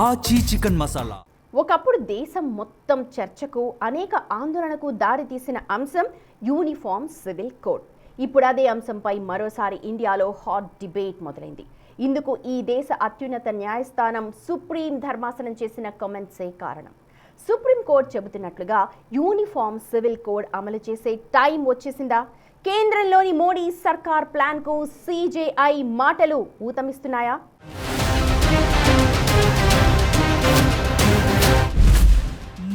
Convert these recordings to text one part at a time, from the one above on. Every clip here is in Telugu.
ఆచి చికెన్ మసాలా. ఒకప్పుడు దేశం మొత్తం చర్చకు అనేక ఆందోళనకు దారితీసిన అంశం యూనిఫామ్ సివిల్ కోడ్. ఇప్పుడు అదే అంశంపై మరోసారి ఇండియాలో హాట్ డిబేట్ మొదలైంది. ఇందుకు ఈ దేశ అత్యున్నత న్యాయస్థానం సుప్రీం ధర్మాసనం చేసిన కామెంట్సే కారణం. సుప్రీం కోర్టు చెబుతున్నట్లుగా యూనిఫామ్ సివిల్ కోడ్ అమలు చేసే టైం వచ్చేసిందా? కేంద్రంలోని మోడీ సర్కార్ ప్లాన్కు సిజేఐ మాటలు ఊతమిస్తున్నాయా?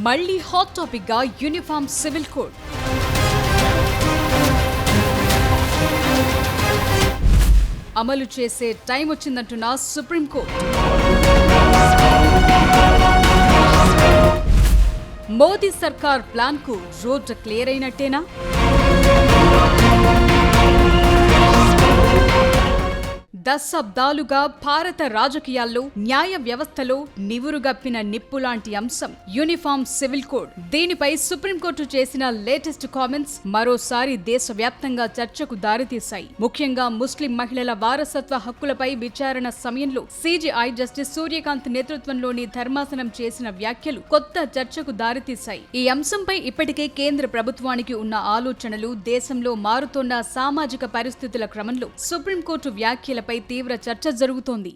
మళ్ళీ హాట్ టాపిక్ గా యూనిఫామ్ సివిల్ కోడ్. అమలు చేసే టైం వచ్చిందంటున్న సుప్రీం కోర్టు. మోదీ సర్కార్ ప్లాన్ కు రోడ్ క్లియర్ అయినట్టేనా? దశాబ్దాలుగా భారత రాజకీయాల్లో న్యాయ వ్యవస్థలో నివురుగప్పిన నిప్పులాంటి అంశం యూనిఫామ్ సివిల్ కోడ్. దీనిపై సుప్రీంకోర్టు చేసిన లేటెస్ట్ కామెంట్స్ మరోసారి దేశవ్యాప్తంగా చర్చకు దారితీశాయి. ముఖ్యంగా ముస్లిం మహిళల వారసత్వ హక్కులపై విచారణ సమయంలో సిజేఐ జస్టిస్ సూర్యకాంత్ నేతృత్వంలోని ధర్మాసనం చేసిన వ్యాఖ్యలు కొత్త చర్చకు దారితీశాయి. ఈ అంశంపై ఇప్పటికే కేంద్ర ప్రభుత్వానికి ఉన్న ఆలోచనలు, దేశంలో మారుతోన్న సామాజిక పరిస్థితుల క్రమంలో సుప్రీంకోర్టు వ్యాఖ్యలపై తీవ్ర చర్చ జరుగుతోంది.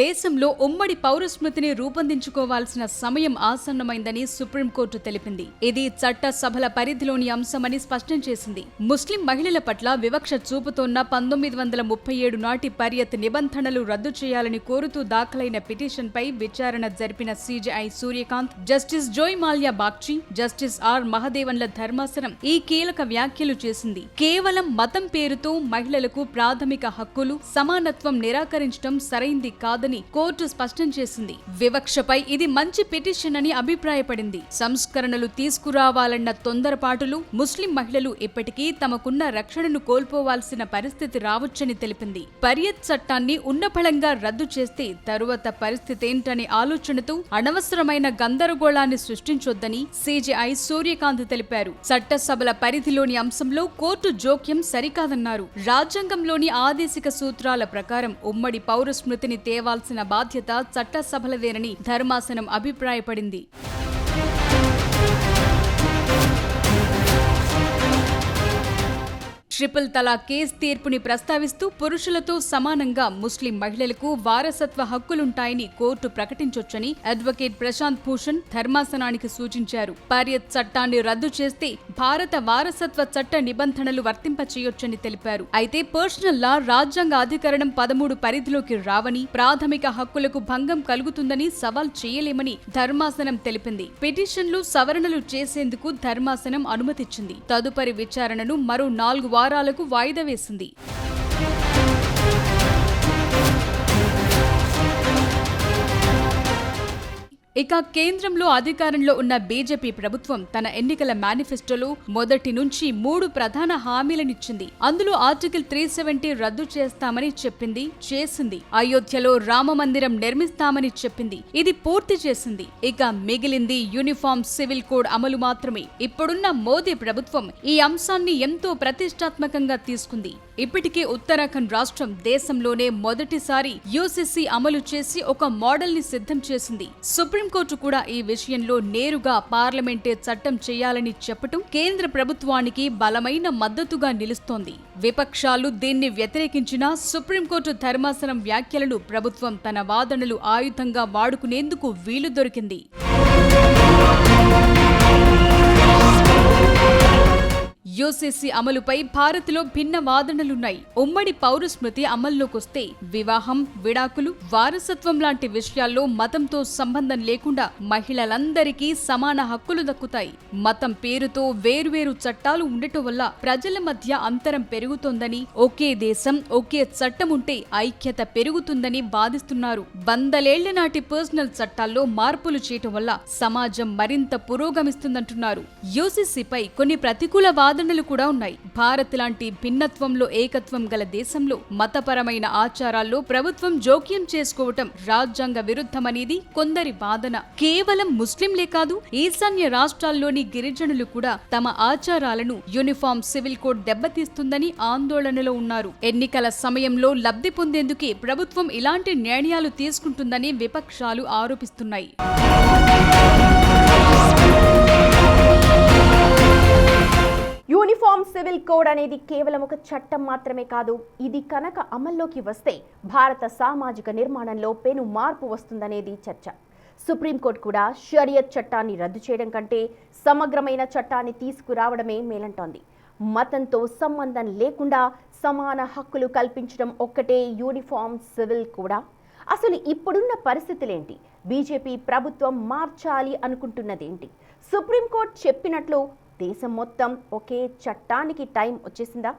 దేశంలో ఉమ్మడి పౌరస్మృతిని రూపొందించుకోవాల్సిన సమయం ఆసన్నమైందని సుప్రీంకోర్టు తెలిపింది. ఇది చట్ట సభల పరిధిలోని అంశమని స్పష్టం చేసింది. ముస్లిం మహిళల పట్ల వివక్ష చూపుతోన్న 1937 నాటి పర్యత్ నిబంధనలు రద్దు చేయాలని కోరుతూ దాఖలైన పిటిషన్పై విచారణ జరిపిన CJI Suryakant, justice Joymalya Bagchi, justice R మహదేవన్ల ధర్మాసనం ఈ కీలక వ్యాఖ్యలు చేసింది. కేవలం మతం పేరుతో మహిళలకు ప్రాథమిక హక్కులు, సమానత్వం నిరాకరించడం సరైంది కాదు కోర్టు స్పష్టం చేసింది. వివక్షపై ఇది మంచి పిటిషన్ అని అభిప్రాయపడింది. సంస్కరణలు తీసుకురావాలన్న తొందరపాటులు ముస్లిం మహిళలు ఇప్పటికీ తమకున్న రక్షణను కోల్పోవాల్సిన పరిస్థితి రావచ్చని తెలిపింది. పర్యత్ చట్టాన్ని ఉన్నఫలంగా రద్దు చేస్తే తరువాత పరిస్థితేంటనే ఆలోచనతో అనవసరమైన గందరగోళాన్ని సృష్టించొద్దని సిజేఐ సూర్యకాంత్ తెలిపారు. చట్టసభల పరిధిలోని అంశంలో కోర్టు జోక్యం సరికాదన్నారు. రాజ్యాంగంలోని ఆదేశిక సూత్రాల ప్రకారం ఉమ్మడి పౌరస్మృతిని తేవాల్సిన బాధ్యత చట్టసభలదేనని ధర్మాసనం అభిప్రాయపడింది. ట్రిపుల్ తలాక్ కేసు తీర్పుని ప్రస్తావిస్తూ పురుషులతో సమానంగా ముస్లిం మహిళలకు వారసత్వ హక్కులుంటాయని కోర్టు ప్రకటించొచ్చని అడ్వకేట్ ప్రశాంత్ భూషణ్ ధర్మాసనానికి సూచించారు. పర్యత్ చట్టాన్ని రద్దు చేస్తే భారత వారసత్వ చట్ట నిబంధనలు వర్తింపచేయొచ్చని తెలిపారు. అయితే పర్సనల్ లా రాజ్యాంగ అధికరణం 13 పరిధిలోకి రావని, ప్రాథమిక హక్కులకు భంగం కలుగుతుందని సవాల్ చేయలేమని ధర్మాసనం తెలిపింది. పిటిషన్లు సవరణలు చేసేందుకు ధర్మాసనం అనుమతిచ్చింది. తదుపరి విచారణను మరో 4 వారాలకు వాయిదా వేసింది. ఇక కేంద్రంలో అధికారంలో ఉన్న బీజేపీ ప్రభుత్వం తన ఎన్నికల మేనిఫెస్టోలో మొదటి నుంచి 3 ప్రధాన హామీలనిచ్చింది. అందులో ఆర్టికల్ 370 రద్దు చేస్తామని చెప్పింది, చేసింది. అయోధ్యలో రామ మందిరం నిర్మిస్తామని చెప్పింది, ఇది పూర్తి చేసింది. ఇక మిగిలింది యూనిఫామ్ సివిల్ కోడ్ అమలు మాత్రమే. ఇప్పుడున్న మోదీ ప్రభుత్వం ఈ అంశాన్ని ఎంతో ప్రతిష్టాత్మకంగా తీసుకుంది. ఇప్పటికే ఉత్తరాఖండ్ రాష్ట్రం దేశంలోనే మొదటిసారి యూసీసీ అమలు చేసి ఒక మోడల్ ని సిద్ధం చేసింది. సుప్రీంకోర్టు కూడా ఈ విషయంలో నేరుగా పార్లమెంటే చట్టం చేయాలని చెప్పటం కేంద్ర ప్రభుత్వానికి బలమైన మద్దతుగా నిలుస్తోంది. విపక్షాలు దీన్ని వ్యతిరేకించినా సుప్రీంకోర్టు ధర్మాసనం వ్యాఖ్యలను ప్రభుత్వం తన వాదనలు ఆయుధంగా వాడుకునేందుకు వీలు దొరికింది. యూసీసీ అమలుపై భారత్లో భిన్న వాదనలున్నాయి. ఉమ్మడి పౌరస్మృతి అమల్లోకొస్తే వివాహం, విడాకులు, వారసత్వం లాంటి విషయాల్లో మతంతో సంబంధం లేకుండా మహిళలందరికీ సమాన హక్కులు దక్కుతాయి. మతం పేరుతో వేర్వేరు చట్టాలు ఉండటం వల్ల ప్రజల మధ్య అంతరం పెరుగుతోందని, ఒకే దేశం, ఒకే చట్టం ఉంటే ఐక్యత పెరుగుతుందని వాదిస్తున్నారు. 100 నాటి పర్సనల్ చట్టాల్లో మార్పులు చేయటం వల్ల సమాజం మరింత పురోగమిస్తుందంటున్నారు. యూసీసీపై కొన్ని ప్రతికూల వాదనలు వాదనలు కూడా ఉన్నాయి. భారత్ లాంటి భిన్నత్వంలో ఏకత్వం గల దేశంలో మతపరమైన ఆచారాల్లో ప్రభుత్వం జోక్యం చేసుకోవటం రాజ్యాంగ విరుద్ధమనేది కొందరి వాదన. కేవలం ముస్లింలే కాదు, ఈశాన్య రాష్ట్రాల్లోని గిరిజనులు కూడా తమ ఆచారాలను యూనిఫామ్ సివిల్ కోడ్ దెబ్బతీస్తుందని ఆందోళనలో ఉన్నారు. ఎన్నికల సమయంలో లబ్ధి పొందేందుకే ప్రభుత్వం ఇలాంటి నిర్ణయాలు తీసుకుంటుందని విపక్షాలు ఆరోపిస్తున్నాయి. యూనిఫామ్ సివిల్ కోడ్ అనేది కేవలం ఒక చట్టం మాత్రమే కాదు, ఇది కనుక అమల్లోకి వస్తే భారత సామాజిక నిర్మాణంలో పెను మార్పు వస్తుందనేది చర్చ. సుప్రీంకోర్టు కూడా షరియత్ చట్టాన్ని రద్దు చేయడం కంటే సమగ్రమైన చట్టాన్ని తీసుకురావడమే మేలంటోంది. మతంతో సంబంధం లేకుండా సమాన హక్కులు కల్పించడం ఒక్కటే యూనిఫామ్ సివిల్ కోడా? అసలు ఇప్పుడున్న పరిస్థితులేంటి? బీజేపీ ప్రభుత్వం మార్చాలి అనుకుంటున్నదేంటి? సుప్రీంకోర్టు చెప్పినట్లు దేశం మొత్తం ఒకే చట్టానికి టైం వచ్చేసిందా?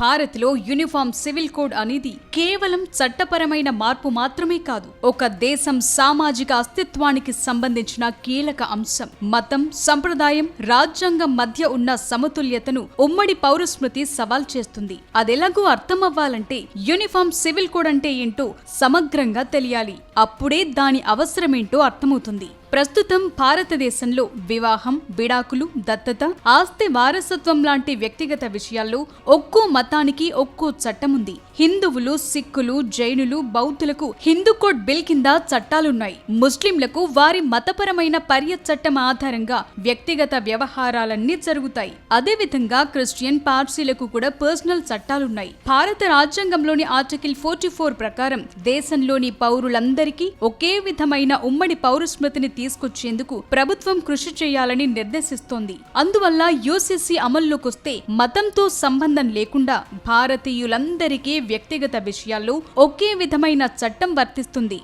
భారత్లో యూనిఫామ్ సివిల్ కోడ్ అనేది కేవలం చట్టపరమైన మార్పు మాత్రమే కాదు, ఒక దేశం సామాజిక అస్తిత్వానికి సంబంధించిన కీలక అంశం. మతం, సంప్రదాయం, రాజ్యాంగం మధ్య ఉన్న సమతుల్యతను ఉమ్మడి పౌరస్మృతి సవాల్ చేస్తుంది. అదెలాగూ అర్థమవ్వాలంటే యూనిఫామ్ సివిల్ కోడ్ అంటే ఏంటో సమగ్రంగా తెలియాలి. అప్పుడే దాని అవసరమేంటో అర్థమవుతుంది. ప్రస్తుతం భారతదేశంలో వివాహం, విడాకులు, దత్తత, ఆస్తి వారసత్వం లాంటి వ్యక్తిగత విషయాల్లో ఒక్కో మతానికి ఒక్కో చట్టం ఉంది. హిందువులు, సిక్కులు, జైనులు, బౌద్ధులకు హిందూ కోడ్ బిల్ కింద చట్టాలున్నాయి. ముస్లింలకు వారి మతపరమైన పర్యత్ చట్టం ఆధారంగా వ్యక్తిగత వ్యవహారాలన్నీ జరుగుతాయి. అదేవిధంగా క్రిస్టియన్, పార్సీలకు కూడా పర్సనల్ చట్టాలున్నాయి. భారత రాజ్యాంగంలోని ఆర్టికల్ 44 ప్రకారం దేశంలోని పౌరులందరికీ ఒకే విధమైన ఉమ్మడి పౌరస్మృతిని తీసుకొచ్చేందుకు ప్రభుత్వం కృషి చేయాలని నిర్దేశిస్తోంది. అందువల్ల యూసీసీ అమల్లోకొస్తే మతంతో సంబంధం లేకుండా భారతీయులందరికీ వ్యక్తిగత విషయాల్లో ఒకే విధమైన చట్టం వర్తిస్తుంది.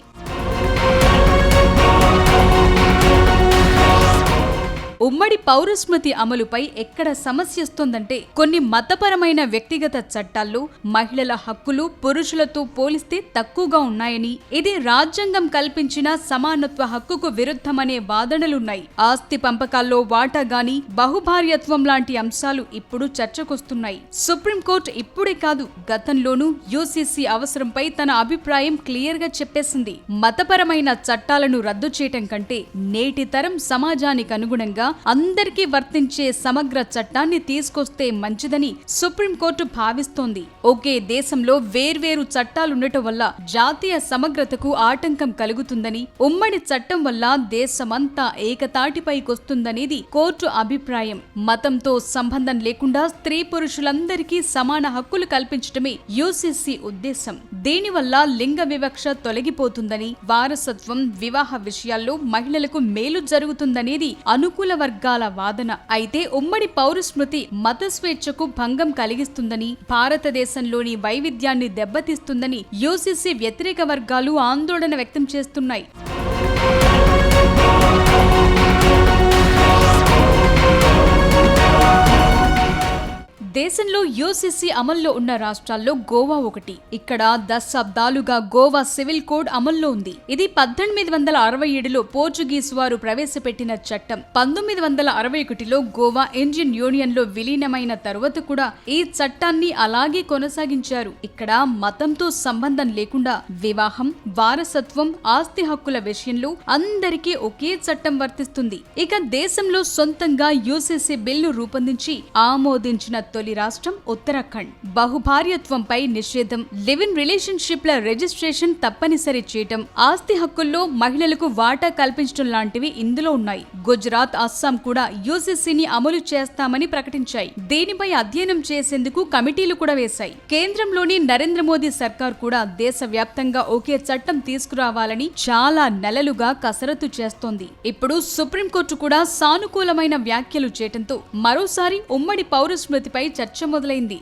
ఉమ్మడి పౌరస్మృతి అమలుపై ఎక్కడ సమస్య వస్తోందంటే కొన్ని మతపరమైన వ్యక్తిగత చట్టాల్లో మహిళల హక్కులు పురుషులతో పోలిస్తే తక్కువగా ఉన్నాయని, ఇది రాజ్యాంగం కల్పించిన సమానత్వ హక్కుకు విరుద్ధమనే వాదనలున్నాయి. ఆస్తి పంపకాల్లో వాటా గాని, బహుభార్యత్వం లాంటి అంశాలు ఇప్పుడు చర్చకొస్తున్నాయి. సుప్రీంకోర్టు ఇప్పుడే కాదు, గతంలోనూ యూసీసీ అవసరంపై తన అభిప్రాయం క్లియర్ గా చెప్పేసింది. మతపరమైన చట్టాలను రద్దు చేయటం కంటే నేటి తరం సమాజానికి అనుగుణంగా అందరికీ వర్తించే సమగ్ర చట్టాన్ని తీసుకొస్తే మంచిదని సుప్రీంకోర్టు భావిస్తోంది. ఒకే దేశంలో వేర్వేరు చట్టాలుండటం వల్ల జాతీయ సమగ్రతకు ఆటంకం కలుగుతుందని, ఉమ్మడి చట్టం వల్ల దేశమంతా ఏకతాటిపైకొస్తుందనేది కోర్టు అభిప్రాయం. మతంతో సంబంధం లేకుండా స్త్రీ పురుషులందరికీ సమాన హక్కులు కల్పించడమే యూసీసీ ఉద్దేశం. దీనివల్ల లింగ వివక్ష తొలగిపోతుందని, వారసత్వం, వివాహ విషయాల్లో మహిళలకు మేలు జరుగుతుందనేది అనుకూల వర్గాల వాదన. అయితే ఉమ్మడి పౌరస్మృతి మత స్వేచ్ఛకు భంగం కలిగిస్తుందని, భారతదేశంలోని వైవిధ్యాన్ని దెబ్బతీస్తుందని యూసీసీ వ్యతిరేక వర్గాలు ఆందోళన వ్యక్తం చేస్తున్నాయి. దేశంలో యూసీసీ అమల్లో ఉన్న రాష్ట్రాల్లో గోవా ఒకటి. ఇక్కడ దశాబ్దాలుగా గోవా సివిల్ కోడ్ అమల్లో ఉంది. ఇది 1867లో పోర్చుగీస్ వారు ప్రవేశపెట్టిన చట్టం. 1961లో గోవా ఇండియన్ యూనియన్ లో విలీనమైన తరువాత కూడా ఈ చట్టాన్ని అలాగే కొనసాగించారు. ఇక్కడ మతంతో సంబంధం లేకుండా వివాహం, వారసత్వం, ఆస్తి హక్కుల విషయంలో అందరికీ ఒకే చట్టం వర్తిస్తుంది. ఇక దేశంలో సొంతంగా యూసీసీ బిల్లు రూపొందించి ఆమోదించిన తొలి రాష్ట్రం ఉత్తరాఖండ్. బహుభార్యత్వంపై నిషేధం, లివ్ ఇన్ రిలేషన్షిప్ల రిజిస్ట్రేషన్ తప్పనిసరి చేయటం, ఆస్తి హక్కుల్లో మహిళలకు వాటా కల్పించడం లాంటివి ఇందులో ఉన్నాయి. గుజరాత్, అస్సాం కూడా యూసీసీని అమలు చేస్తామని ప్రకటించాయి. దీనిపై అధ్యయనం చేసేందుకు కమిటీలు కూడా వేశాయి. కేంద్రంలోని నరేంద్ర మోదీ సర్కార్ కూడా దేశవ్యాప్తంగా ఒకే చట్టం తీసుకురావాలని చాలా నెలలుగా కసరత్తు చేస్తోంది. ఇప్పుడు సుప్రీంకోర్టు కూడా సానుకూలమైన వ్యాఖ్యలు చేయడంతో మరోసారి ఉమ్మడి పౌరస్మృతిపై చర్చ మొదలైంది.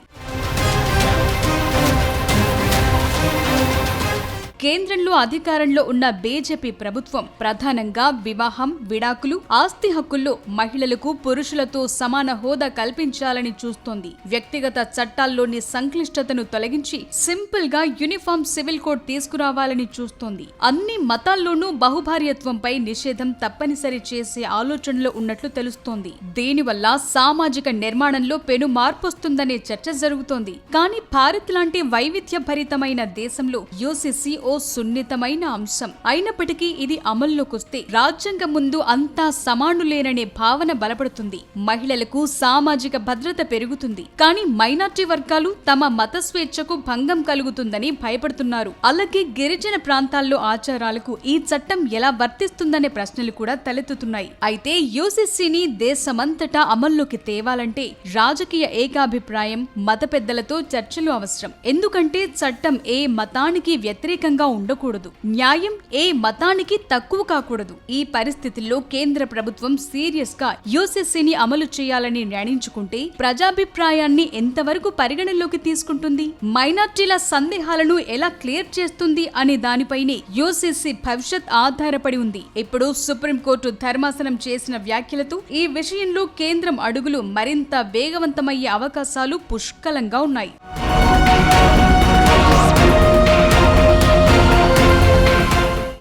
కేంద్రంలో అధికారంలో ఉన్న బీజేపీ ప్రభుత్వం ప్రధానంగా వివాహం, విడాకులు, ఆస్తి హక్కుల్లో మహిళలకు పురుషులతో సమాన హోదా కల్పించాలని చూస్తోంది. వ్యక్తిగత చట్టాల్లోని సంక్లిష్టతను తొలగించి సింపుల్ గా యూనిఫామ్ సివిల్ కోడ్ తీసుకురావాలని చూస్తోంది. అన్ని మతాల్లోనూ బహుభార్యత్వంపై నిషేధం తప్పనిసరి చేసే ఆలోచనలో ఉన్నట్లు తెలుస్తోంది. దీనివల్ల సామాజిక నిర్మాణంలో పెను మార్పొస్తుందనే చర్చ జరుగుతోంది. కానీ భారత్ లాంటి వైవిధ్య భరితమైన దేశంలో యూసీసీ ఓ సున్నితమైన అంశం అయినప్పటికీ ఇది అమల్లోకొస్తే రాజ్యాంగం ముందు అంతా సమానులేననే భావన బలపడుతుంది. మహిళలకు సామాజిక భద్రత పెరుగుతుంది. కానీ మైనార్టీ వర్గాలు తమ మత స్వేచ్ఛకు భంగం కలుగుతుందని భయపడుతున్నారు. అలాగే గిరిజన ప్రాంతాల్లో ఆచారాలకు ఈ చట్టం ఎలా వర్తిస్తుందనే ప్రశ్నలు కూడా తలెత్తుతున్నాయి. అయితే యూసీసీని దేశమంతటా అమల్లోకి తేవాలంటే రాజకీయ ఏకాభిప్రాయం, మత పెద్దలతో చర్చలు అవసరం. ఎందుకంటే చట్టం ఏ మతానికి వ్యతిరేకంగా ఉండకూడదు, న్యాయం ఏ మతానికి తక్కువ కాకూడదు. ఈ పరిస్థితుల్లో కేంద్ర ప్రభుత్వం సీరియస్ గా యూసీసీని అమలు చేయాలని నిర్ణయించుకుంటే ప్రజాభిప్రాయాన్ని ఎంతవరకు పరిగణలోకి తీసుకుంటుంది, మైనార్టీల సందేహాలను ఎలా క్లియర్ చేస్తుంది అనే దానిపైనే యూసీసీ భవిష్యత్ ఆధారపడి ఉంది. ఇప్పుడు సుప్రీంకోర్టు ధర్మాసనం చేసిన వ్యాఖ్యలతో ఈ విషయంలో కేంద్రం అడుగులు మరింత వేగవంతమయ్యే అవకాశాలు పుష్కలంగా ఉన్నాయి.